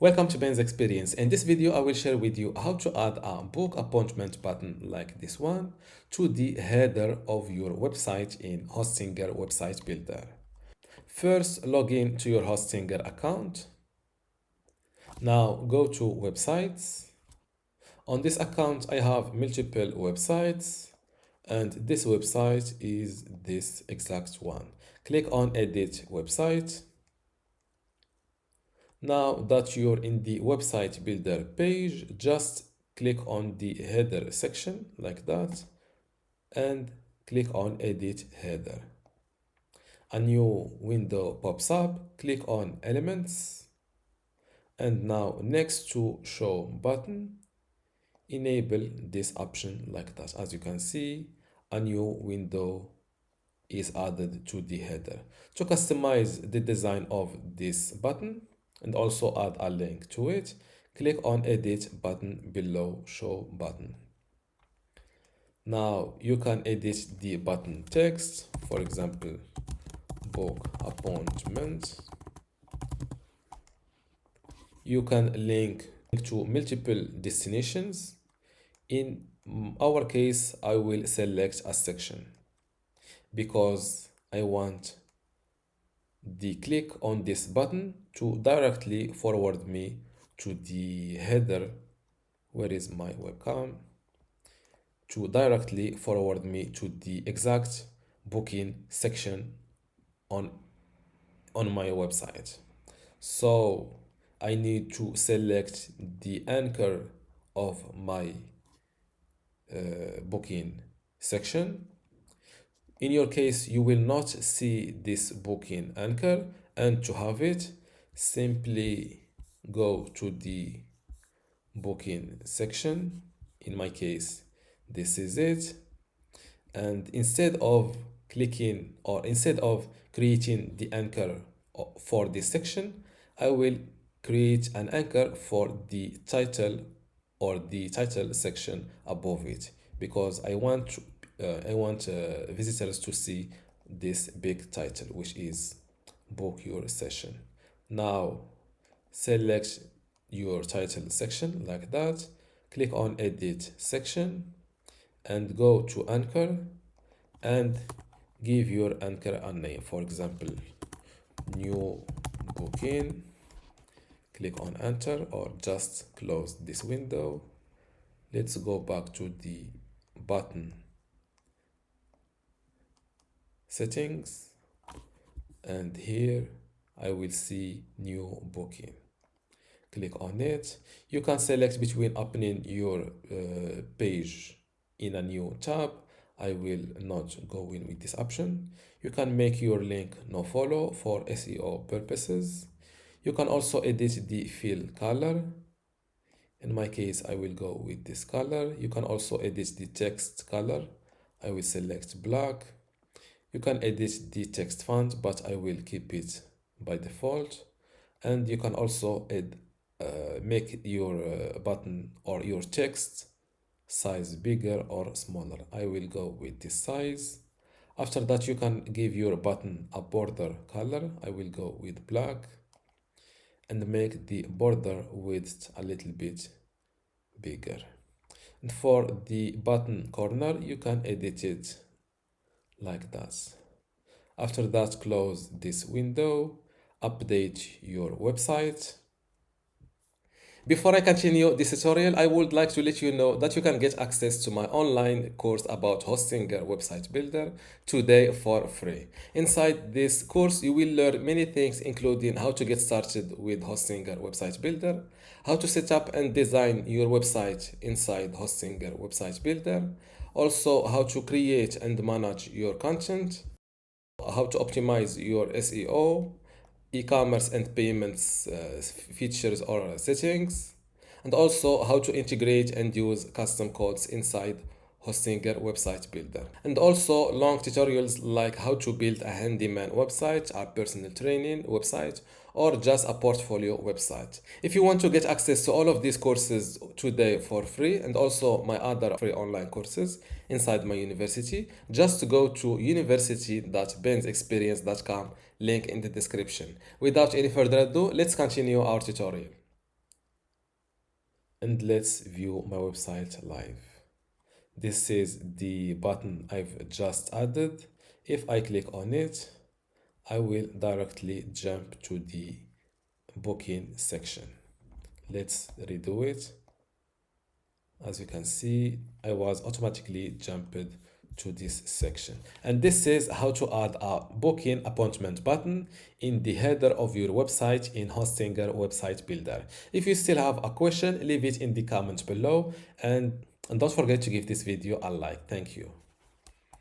Welcome to Ben's Experience. In this video, I will share with you how to add a book appointment button like this one to the header of your website in Hostinger Website Builder. First, log in to your Hostinger account. Now go to Websites. On this account, I have multiple websites, and this website is this exact one. Click on Edit Website. Now that you're in the website builder page, just click on the header section like that and click on edit header. A new window pops up, click on elements, and now next to show button, enable this option like that. As you can see, a new window is added to the header. To customize the design of this button, and also add a link to it, click on edit button below show button. Now you can edit the button text, for example, book appointment. You can link to multiple destinations. In our case, I will select a section because I want the click on this button to directly forward me to the header. Where is my webcam? To directly forward me to the exact booking section on my website. So I need to select the anchor of my booking section. In your case, you will not see this booking anchor, and to have it, simply go to the booking section. In my case, this is it. And instead of creating the anchor for this section, I will create an anchor for the title or the title section above it, because I want visitors to see this big title, which is book your session. Now select your title section like that, click on edit section and go to anchor and give your anchor a name, for example, new booking. Click on enter or just close this window. Let's go back to the button settings, and here I will see new booking. Click on it. You can select between opening your page in a new tab. I will not go in with this option. You can make your link no follow for SEO purposes. You can also edit the fill color. In my case, I will go with this color. You can also edit the text color. I will select black. You can edit the text font, but I will keep it by default. And you can also make your button or your text size bigger or smaller. I will go with this size. After that, you can give your button a border color. I will go with black and make the border width a little bit bigger. And for the button corner, you can edit it like that. After that, close this window, update your website. Before I continue this tutorial, I would like to let you know that you can get access to my online course about Hostinger Website Builder today for free. Inside this course, you will learn many things, including how to get started with Hostinger Website Builder, how to set up and design your website inside Hostinger Website Builder, also how to create and manage your content, how to optimize your SEO, e-commerce and payments features or settings, and also how to integrate and use custom codes inside Hostinger Website Builder, and also long tutorials like how to build a handyman website, a personal training website, or just a portfolio website. If you want to get access to all of these courses today for free, and also my other free online courses inside my university, just go to university.bensexperience.com, link in the description. Without any further ado, let's continue our tutorial. and let's view my website live. This is the button I've just added. If I click on it, I will directly jump to the booking section. Let's redo it. As you can see, I was automatically jumped to this section. And this is how to add a booking appointment button in the header of your website in Hostinger Website Builder. If you still have a question, leave it in the comments below, and don't forget to give this video a like. Thank you.